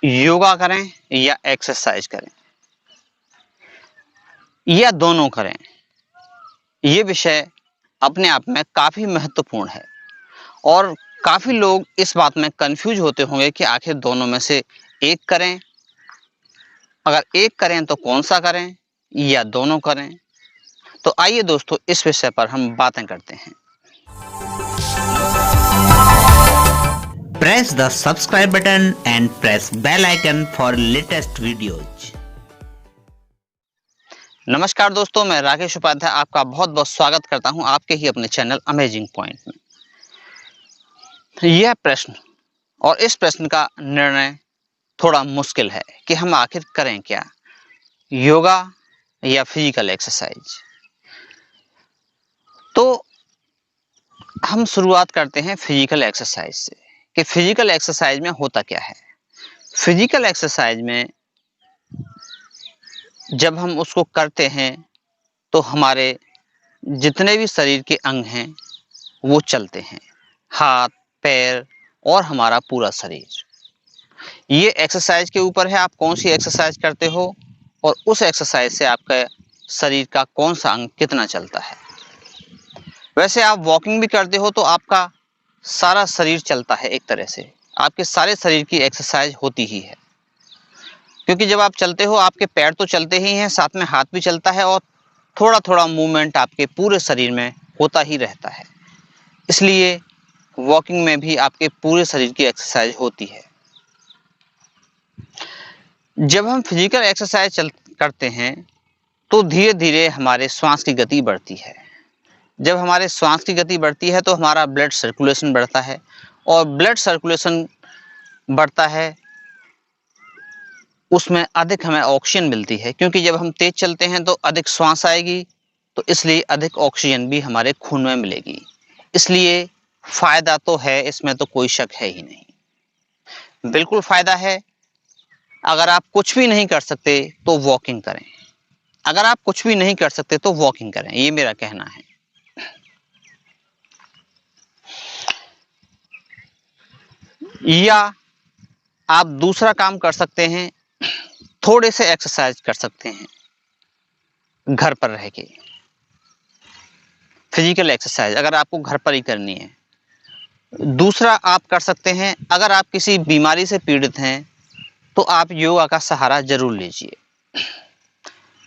योगा करें या एक्सरसाइज करें या दोनों करें, ये विषय अपने आप में काफी महत्वपूर्ण है और काफी लोग इस बात में कंफ्यूज होते होंगे कि आखिर दोनों में से एक करें। अगर एक करें तो कौन सा करें या दोनों करें। तो आइए दोस्तों, इस विषय पर हम बातें करते हैं। Press the subscribe button and press bell icon for latest videos. नमस्कार दोस्तों, मैं राकेश उपाध्याय आपका बहुत बहुत स्वागत करता हूं आपके ही अपने चैनल अमेजिंग पॉइंट में। यह प्रश्न और इस प्रश्न का निर्णय थोड़ा मुश्किल है कि हम आखिर करें क्या, योगा या फिजिकल एक्सरसाइज। तो हम शुरुआत करते हैं फिजिकल एक्सरसाइज से कि फिजिकल एक्सरसाइज में होता क्या है। फिजिकल एक्सरसाइज में जब हम उसको करते हैं तो हमारे जितने भी शरीर के अंग हैं वो चलते हैं, हाथ, पैर और हमारा पूरा शरीर। ये एक्सरसाइज के ऊपर है, आप कौन सी एक्सरसाइज करते हो और उस एक्सरसाइज से आपका शरीर का कौन सा अंग कितना चलता है। वैसे आप वॉकिंग भी करते हो तो आपका सारा शरीर चलता है, एक तरह से आपके सारे शरीर की एक्सरसाइज होती ही है, क्योंकि जब आप चलते हो आपके पैर तो चलते ही हैं, साथ में हाथ भी चलता है और थोड़ा थोड़ा मूवमेंट आपके पूरे शरीर में होता ही रहता है। इसलिए वॉकिंग में भी आपके पूरे शरीर की एक्सरसाइज होती है। जब हम फिजिकल एक्सरसाइज करते हैं तो धीरे धीरे हमारे श्वास की गति बढ़ती है। जब हमारे श्वास की गति बढ़ती है तो हमारा ब्लड सर्कुलेशन बढ़ता है और ब्लड सर्कुलेशन बढ़ता है, उसमें अधिक हमें ऑक्सीजन मिलती है, क्योंकि जब हम तेज चलते हैं तो अधिक श्वास आएगी, तो इसलिए अधिक ऑक्सीजन भी हमारे खून में मिलेगी। इसलिए फायदा तो है, इसमें तो कोई शक है ही नहीं, बिल्कुल फायदा है। अगर आप कुछ भी नहीं कर सकते तो वॉकिंग करें, अगर आप कुछ भी नहीं कर सकते तो वॉकिंग करें, ये मेरा कहना है। या आप दूसरा काम कर सकते हैं, थोड़े से एक्सरसाइज कर सकते हैं घर पर रह के। फिजिकल एक्सरसाइज अगर आपको घर पर ही करनी है। दूसरा आप कर सकते हैं, अगर आप किसी बीमारी से पीड़ित हैं तो आप योगा का सहारा जरूर लीजिए।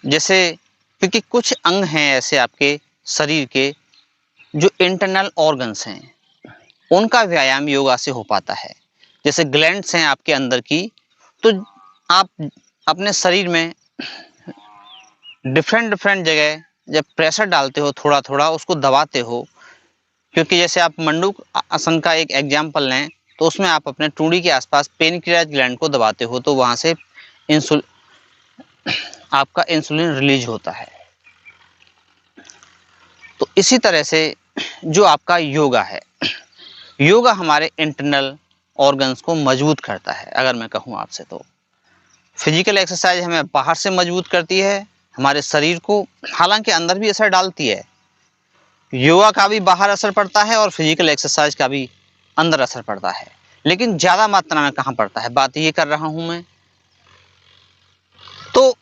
जैसे क्योंकि कुछ अंग हैं ऐसे आपके शरीर के जो इंटरनल ऑर्गन्स हैं, उनका व्यायाम योगा से हो पाता है। जैसे ग्लैंड्स हैं आपके अंदर की, तो आप अपने शरीर में डिफरेंट डिफरेंट जगह जब प्रेशर डालते हो, थोड़ा थोड़ा उसको दबाते हो, क्योंकि जैसे आप मंडूक आसन का एक एग्जाम्पल लें तो उसमें आप अपने टूड़ी के आसपास पेनक्रियाज ग्लैंड को दबाते हो तो वहां से आपका इंसुलिन रिलीज होता है। तो इसी तरह से जो आपका योगा है, योगा हमारे इंटरनल ऑर्गन्स को मजबूत करता है। अगर मैं कहूँ आपसे तो फिजिकल एक्सरसाइज हमें बाहर से मजबूत करती है हमारे शरीर को, हालांकि अंदर भी असर डालती है। योगा का भी बाहर असर पड़ता है और फिजिकल एक्सरसाइज का भी अंदर असर पड़ता है, लेकिन ज्यादा मात्रा में कहाँ पड़ता है, बात ये कर रहा हूं मैं। तो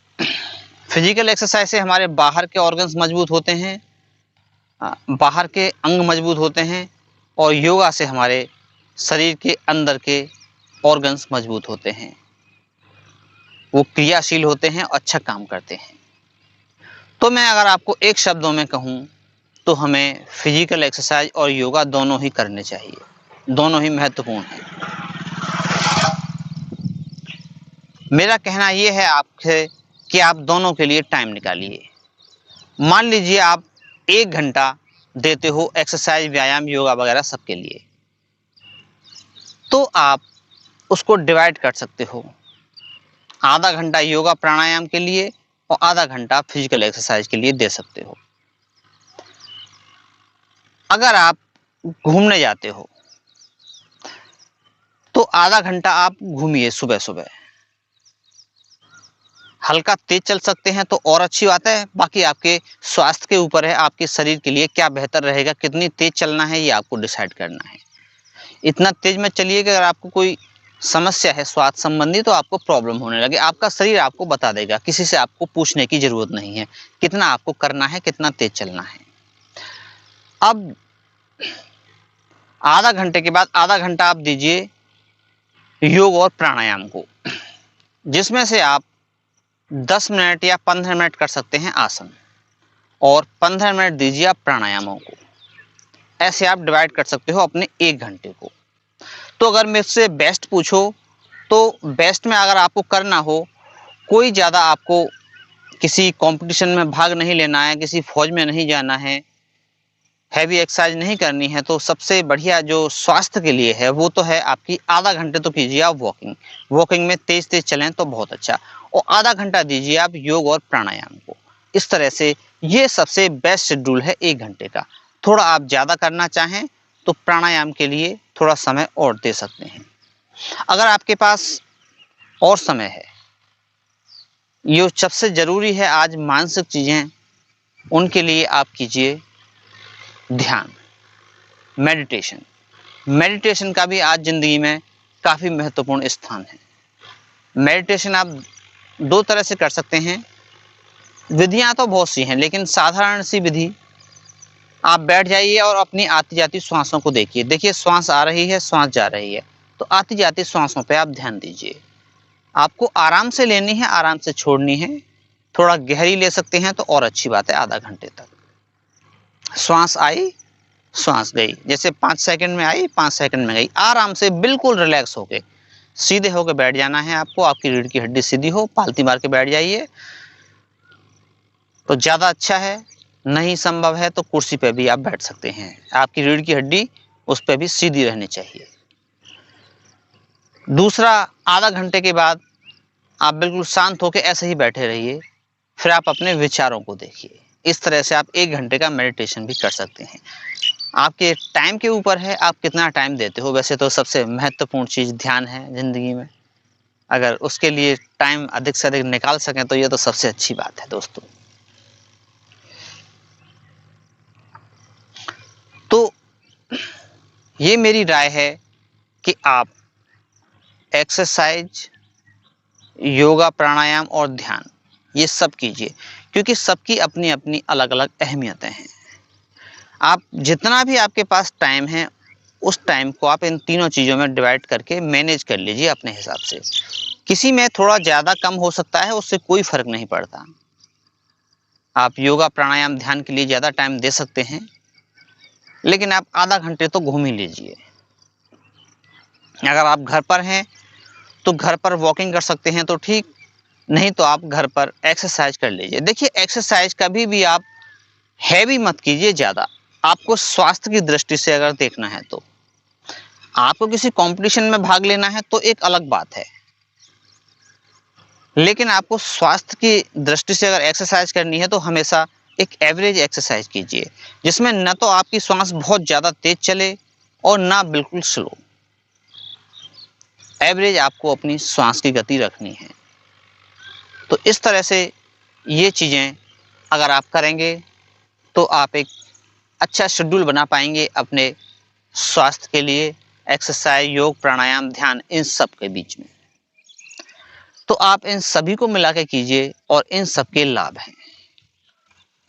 फिजिकल एक्सरसाइज से हमारे बाहर के ऑर्गन्स मजबूत होते हैं, बाहर के अंग मजबूत होते हैं, और योगा से हमारे शरीर के अंदर के ऑर्गन्स मजबूत होते हैं, वो क्रियाशील होते हैं, अच्छा काम करते हैं। तो मैं अगर आपको एक शब्दों में कहूं तो हमें फिजिकल एक्सरसाइज और योगा दोनों ही करने चाहिए, दोनों ही महत्वपूर्ण हैं। मेरा कहना यह है आपसे कि आप दोनों के लिए टाइम निकालिए। मान लीजिए आप 1 घंटा देते हो एक्सरसाइज, व्यायाम, योगा वगैरह सबके लिए, तो आप उसको डिवाइड कर सकते हो। आधा घंटा योगा प्राणायाम के लिए और आधा घंटा फिजिकल एक्सरसाइज के लिए दे सकते हो। अगर आप घूमने जाते हो तो आधा घंटा आप घूमिए, सुबह सुबह हल्का तेज चल सकते हैं तो और अच्छी बात है, बाकी आपके स्वास्थ्य के ऊपर है, आपके शरीर के लिए क्या बेहतर रहेगा, कितनी तेज चलना है ये आपको डिसाइड करना है। इतना तेज मत चलिए कि अगर आपको कोई समस्या है स्वास्थ्य संबंधी तो आपको प्रॉब्लम होने लगे, आपका शरीर आपको बता देगा, किसी से आपको पूछने की जरूरत नहीं है कितना आपको करना है, कितना तेज चलना है। अब आधा घंटे के बाद आधा घंटा आप दीजिए योग और प्राणायाम को, जिसमें से आप 10 मिनट या 15 मिनट कर सकते हैं आसन और 15 मिनट दीजिए आप प्राणायामों को। ऐसे आप डिवाइड कर सकते हो अपने 1 घंटे को। तो अगर मुझसे बेस्ट पूछो तो बेस्ट में अगर आपको करना हो, कोई ज़्यादा आपको किसी कंपटीशन में भाग नहीं लेना है, किसी फौज में नहीं जाना है, हैवी एक्सरसाइज नहीं करनी है, तो सबसे बढ़िया जो स्वास्थ्य के लिए है वो तो है आपकी आधा घंटे तो कीजिए आप वॉकिंग। वॉकिंग में तेज तेज चलें तो बहुत अच्छा, और आधा घंटा दीजिए आप योग और प्राणायाम को। इस तरह से ये सबसे बेस्ट शेड्यूल है 1 घंटे का। थोड़ा आप ज़्यादा करना चाहें तो प्राणायाम के लिए थोड़ा समय और दे सकते हैं। अगर आपके पास और समय है, ये सबसे ज़रूरी है आज मानसिक चीज़ें, उनके लिए आप कीजिए ध्यान, मेडिटेशन। मेडिटेशन का भी आज ज़िंदगी में काफ़ी महत्वपूर्ण स्थान है। मेडिटेशन आप 2 तरह से कर सकते हैं। विधियाँ तो बहुत सी हैं, लेकिन साधारण सी विधि, आप बैठ जाइए और अपनी आती जाती श्वासों को देखिए। देखिए श्वास आ रही है, श्वास जा रही है, तो आती जाती श्वासों पे आप ध्यान दीजिए। आपको आराम से लेनी है, आराम से छोड़नी है। थोड़ा गहरी ले सकते हैं तो और अच्छी बात है। आधा घंटे तक श्वास आई, श्वास गई, जैसे 5 सेकंड में आई 5 सेकंड में गई। आराम से बिल्कुल रिलैक्स होके सीधे होकर बैठ जाना है आपको। आपकी रीढ़ की हड्डी सीधी हो, पालती मार के बैठ जाइए तो ज़्यादा अच्छा है। नहीं संभव है तो कुर्सी पे भी आप बैठ सकते हैं, आपकी रीढ़ की हड्डी उस पर भी सीधी रहनी चाहिए। दूसरा, आधा घंटे के बाद आप बिल्कुल शांत होकर ऐसे ही बैठे रहिए, फिर आप अपने विचारों को देखिए। इस तरह से आप 1 घंटे का मेडिटेशन भी कर सकते हैं। आपके टाइम के ऊपर है, आप कितना टाइम देते हो। वैसे तो सबसे महत्वपूर्ण चीज़ ध्यान है ज़िंदगी में, अगर उसके लिए टाइम अधिक से अधिक निकाल सकें तो ये तो सबसे अच्छी बात है दोस्तों। तो ये मेरी राय है कि आप एक्सरसाइज, योगा, प्राणायाम और ध्यान ये सब कीजिए, क्योंकि सबकी अपनी अपनी अलग अलग अहमियतें हैं। आप जितना भी आपके पास टाइम है, उस टाइम को आप इन तीनों चीज़ों में डिवाइड करके मैनेज कर लीजिए अपने हिसाब से। किसी में थोड़ा ज़्यादा कम हो सकता है, उससे कोई फर्क नहीं पड़ता। आप योगा, प्राणायाम, ध्यान के लिए ज़्यादा टाइम दे सकते हैं, लेकिन आप आधा घंटे तो घूम ही लीजिए। अगर आप घर पर हैं तो घर पर वॉकिंग कर सकते हैं तो ठीक, नहीं तो आप घर पर एक्सरसाइज कर लीजिए। देखिए एक्सरसाइज कभी भी आप हैवी मत कीजिए ज़्यादा। आपको स्वास्थ्य की दृष्टि से अगर देखना है तो, आपको किसी कंपटीशन में भाग लेना है तो एक अलग बात है, लेकिन आपको स्वास्थ्य की दृष्टि से अगर एक्सरसाइज करनी है तो हमेशा एक एवरेज एक्सरसाइज कीजिए, जिसमें न तो आपकी श्वास बहुत ज़्यादा तेज चले और ना बिल्कुल स्लो। एवरेज आपको अपनी श्वास की गति रखनी है। तो इस तरह से ये चीज़ें अगर आप करेंगे तो आप एक अच्छा शेड्यूल बना पाएंगे अपने स्वास्थ्य के लिए। एक्सरसाइज, योग, प्राणायाम, ध्यान, इन सब के बीच में तो आप इन सभी को मिला के कीजिए और इन सब के लाभ हैं।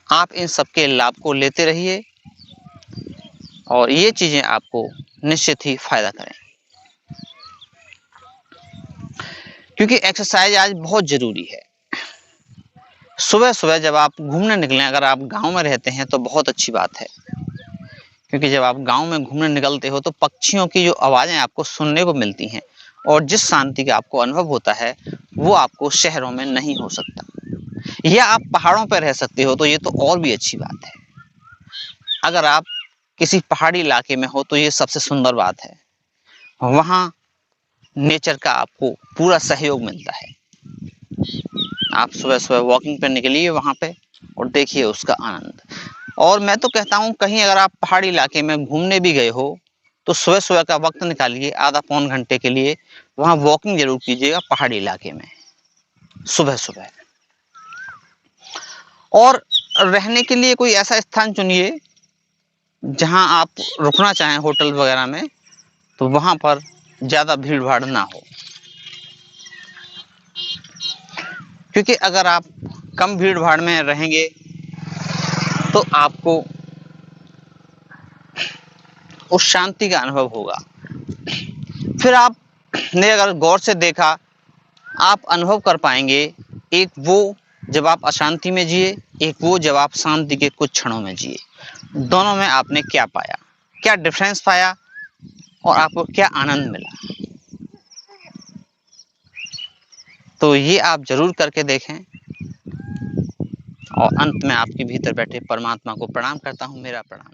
आप इन सब के लाभ को लेते रहिए और ये चीज़ें आपको निश्चित ही फायदा करें, क्योंकि एक्सरसाइज आज बहुत ज़रूरी है। सुबह सुबह जब आप घूमने निकलें, अगर आप गांव में रहते हैं तो बहुत अच्छी बात है, क्योंकि जब आप गांव में घूमने निकलते हो तो पक्षियों की जो आवाज़ें आपको सुनने को मिलती हैं और जिस शांति का आपको अनुभव होता है वो आपको शहरों में नहीं हो सकता। या आप पहाड़ों पर रह सकते हो तो ये तो और भी अच्छी बात है। अगर आप किसी पहाड़ी इलाके में हो तो ये सबसे सुंदर बात है, वहाँ नेचर का आपको पूरा सहयोग मिलता है। आप सुबह सुबह वॉकिंग पर निकलिए वहाँ पे और देखिए उसका आनंद। और मैं तो कहता हूँ कहीं अगर आप पहाड़ी इलाके में घूमने भी गए हो तो सुबह सुबह का वक्त निकालिए, आधा पौन घंटे के लिए वहाँ वॉकिंग जरूर कीजिएगा पहाड़ी इलाके में सुबह सुबह। और रहने के लिए कोई ऐसा स्थान चुनिए जहाँ आप रुकना चाहें, होटल वगैरह में, तो वहाँ पर ज़्यादा भीड़-भाड़ ना हो। क्योंकि अगर आप कम भीड़-भाड़ में रहेंगे तो आपको उस शांति का अनुभव होगा। फिर आपने अगर गौर से देखा, आप अनुभव कर पाएँगे, एक वो जब आप अशांति में जिए, एक वो जब आप शांति के कुछ क्षणों में जिए। दोनों में आपने क्या पाया? क्या डिफ़रेंस पाया और आपको क्या आनंद मिला? तो ये आप ज़रूर करके देखें और अंत में आपके भीतर बैठे परमात्मा को प्रणाम करता हूँ। मेरा प्रणाम।